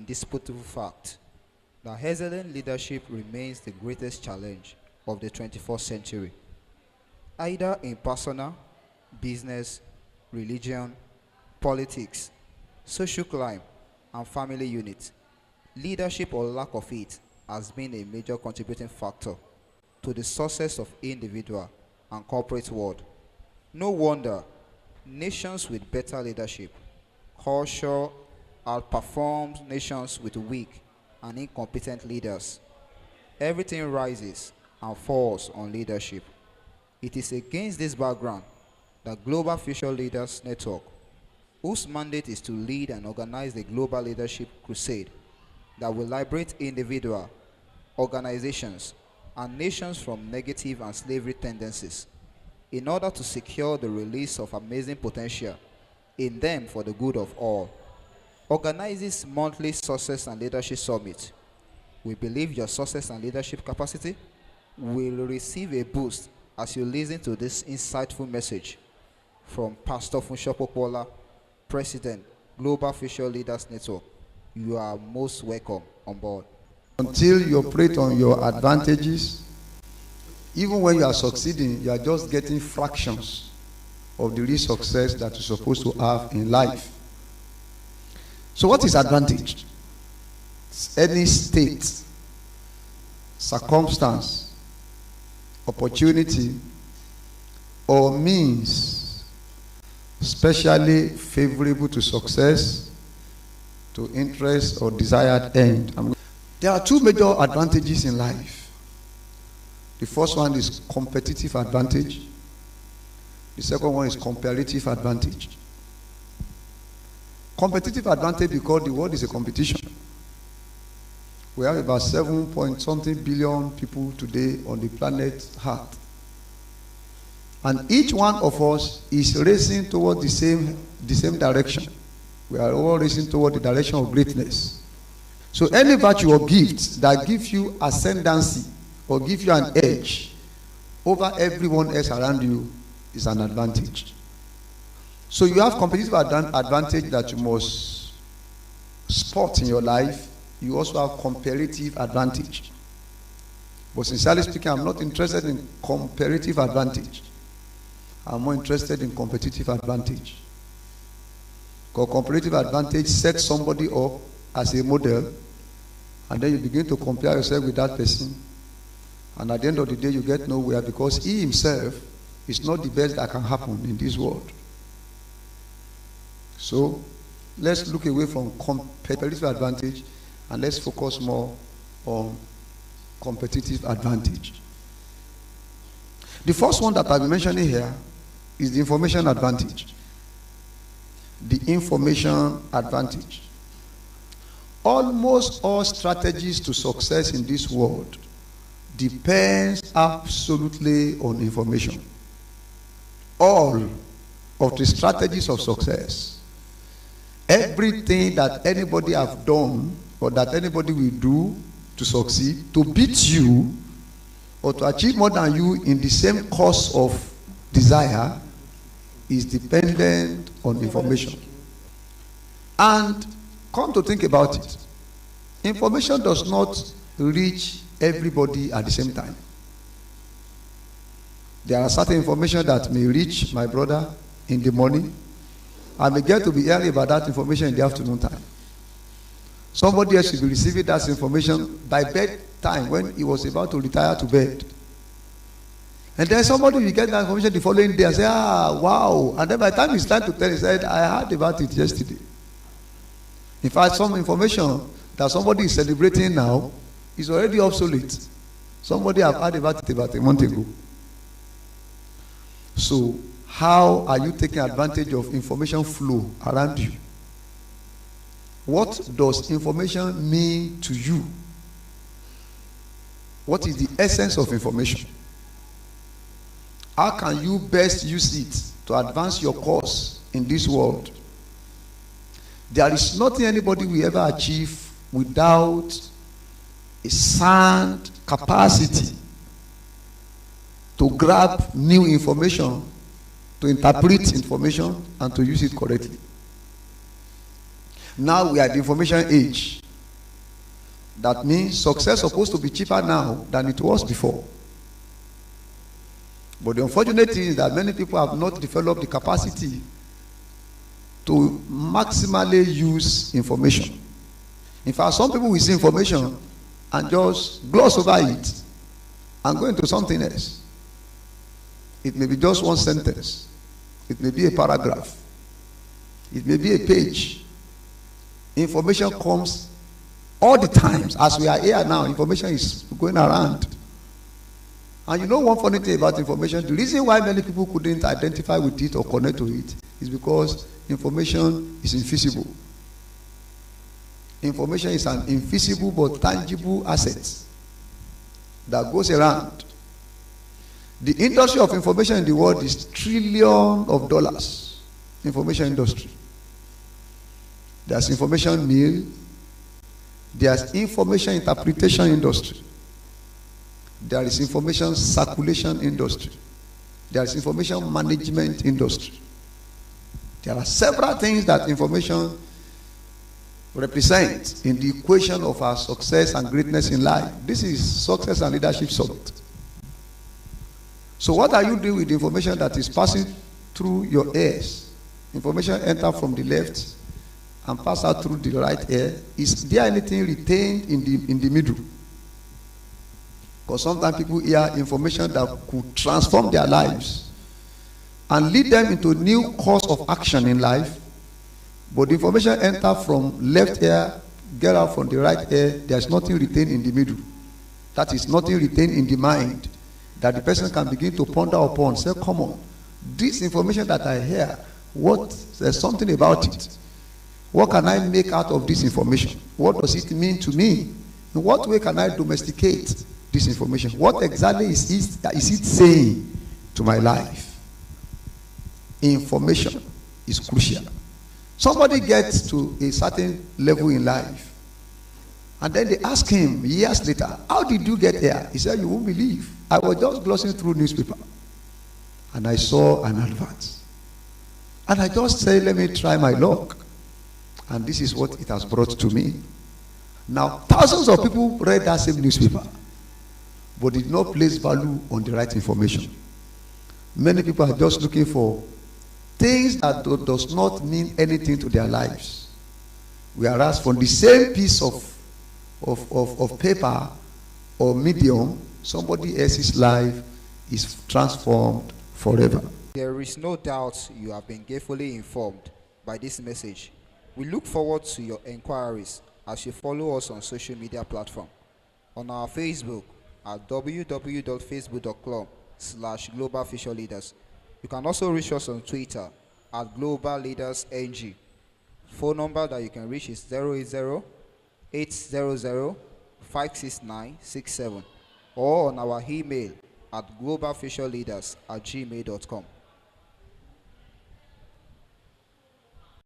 indisputable fact that excellent leadership remains the greatest challenge of the 21st century. Either in personal, business, religion, politics, social climb, and family unit, leadership or lack of it has been a major contributing factor to the success of individual and corporate world. No wonder nations with better leadership culture outperforms nations with weak and incompetent leaders. Everything rises and falls on leadership. It is against this background that Global Future Leaders Network, whose mandate is to lead and organize the global leadership crusade that will liberate individual, organizations, and nations from negative and slavery tendencies in order to secure the release of amazing potential in them for the good of all, organizes monthly Success and Leadership Summit. We believe your success and leadership capacity will receive a boost as you listen to this insightful message from Pastor Funsho Popola, President, Global Future Leaders Network. You are most welcome on board. Until you operate on your advantages, even when you are succeeding, you are just getting fractions of the real success that you're supposed to have in life. So what is advantage? It's any state, circumstance, opportunity, or means especially favorable to success, to interest or desired end. There are two major advantages in life. The first one is competitive advantage. The second one is comparative advantage. Competitive advantage because the world is a competition. We have about 7 point something billion people today on the planet Earth. And each one of us is racing toward the same direction. We are all racing toward the direction of greatness. So any virtue or gift that gives you ascendancy or gives you an edge over everyone else around you is an advantage. So you have competitive advantage that you must spot in your life. You also have comparative advantage. But sincerely speaking, I'm not interested in comparative advantage. I'm more interested in competitive advantage. Because comparative advantage sets somebody up as a model, and then you begin to compare yourself with that person, and at the end of the day you get nowhere because he himself is not the best that can happen in this world. So let's look away from comparative advantage and let's focus more on competitive advantage. The first one that I'll be mentioning here is the information advantage. The information advantage. Almost all strategies to success in this world depends absolutely on information. All of the strategies of success, everything that anybody have done or that anybody will do to succeed, to beat you or to achieve more than you in the same course of desire, is dependent on information. And come to think about it, information does not reach everybody at the same time. There are certain information that may reach my brother in the morning. I may get to be hearing about that information in the afternoon time. Somebody else should be receiving that information by bedtime when he was about to retire to bed. And then somebody will get that information the following day and say, wow. And then by the time it's time to tell, he said, I heard about it yesterday. In fact, some information that somebody is celebrating now is already obsolete. Somebody have heard about it about a month ago. So, how are you taking advantage of information flow around you? What does information mean to you? What is the essence of information? How can you best use it to advance your cause in this world? There is nothing anybody will ever achieve without a sound capacity to grab new information, to interpret information, and to use it correctly. Now we are at the information age. That means success is supposed to be cheaper now than it was before. But the unfortunate thing is that many people have not developed the capacity to maximally use information. In fact, some people will see information and just gloss over it and go into something else. It may be just one sentence. It may be a paragraph. It may be a page. Information comes all the times. As we are here now, information is going around. And you know one funny thing about information, the reason why many people couldn't identify with it or connect to it is because information is invisible. Information is an invisible but tangible asset that goes around. The industry of information in the world is trillions of dollars. Information industry. There's information mill. There's information interpretation industry. There is information circulation industry. There is information management industry. There are several things that information represents in the equation of our success and greatness in life. This is Success and Leadership Summit. So what are you doing with the information that is passing through your ears? Information enter from the left and pass out through the right ear. Is there anything retained in the middle? Because sometimes people hear information that could transform their lives and lead them into new course of action in life. But the information enter from left ear, get out from the right ear. There's nothing retained in the middle. That is nothing retained in the mind that the person can begin to ponder upon. Say, come on, this information that I hear, there's something about it. What can I make out of this information? What does it mean to me? In what way can I domesticate this information? What exactly is it saying to my life? Information is crucial. Somebody gets to a certain level in life, and then they ask him years later, how did you get there? He said, you won't believe. I was just glossing through newspaper, and I saw an advert. And I just said, let me try my luck. And this is what it has brought to me. Now, thousands of people read that same newspaper, but did not place value on the right information. Many people are just looking for things that does not mean anything to their lives. Whereas from the same piece of paper or medium, somebody else's life is transformed forever. There is no doubt you have been carefully informed by this message. We look forward to your inquiries as you follow us on social media platform. On our Facebook at www.facebook.com/globalfutureleaders. You can also reach us on Twitter at Global Leaders NG. Phone number that you can reach is 080-800-56967 or on our email at globalfutureleaders@gmail.com.